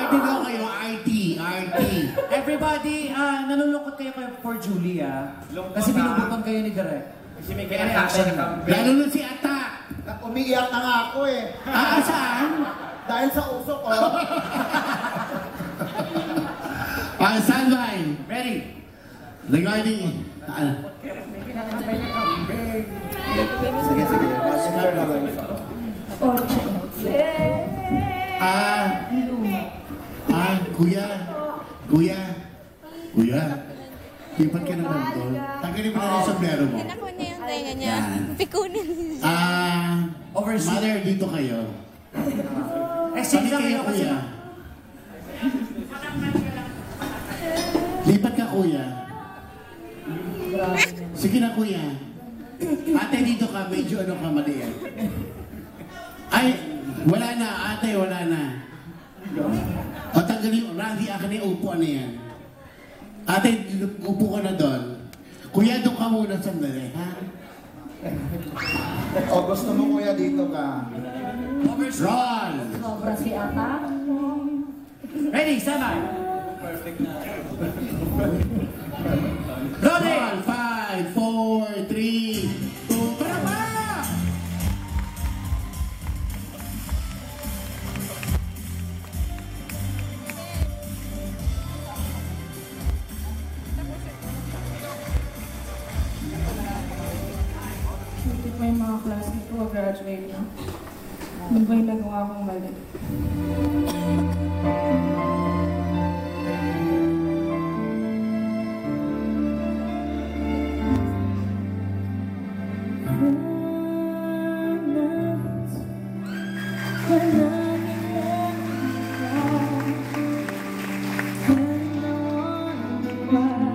RT daw kayo, RT. Everybody, nalulungkot kayo for Julia. Kasi binubutan kayo ni Direk. Kasi may kaya-action na kami. Lalo na si Atak. Umiiyak na nga ako eh. Saan? Dahil sa uso ko. Standby. Ready? Regarding... Sige. Kuya. Lipat ka naman doon. Tanggalin mo na yung sombrero mo. Anak ko na yung tenga niya. Yan. Pikunin. Mother, dito kayo. Exchange lang Kayo, kayo kasi... kuya. Lipat ka, kuya. Sige na, kuya. Ate, dito ka. Medyo ano ka, mali yan. Ay, wala na. Ate, wala na. O, tanggalin yung Randy, akin yung upuan na yan. Ate, upo ka na doon. Kuya, doon ka muna sandali, ha? O gusto mo kuya dito ka. Roll! Sobra si Ata. Ready, standby. Roll! 5, 4, 3, 2, para pa! Hindi pa yung mga classmate ko graduate na. Ano ba yung nagawa kong mali? When I wonder why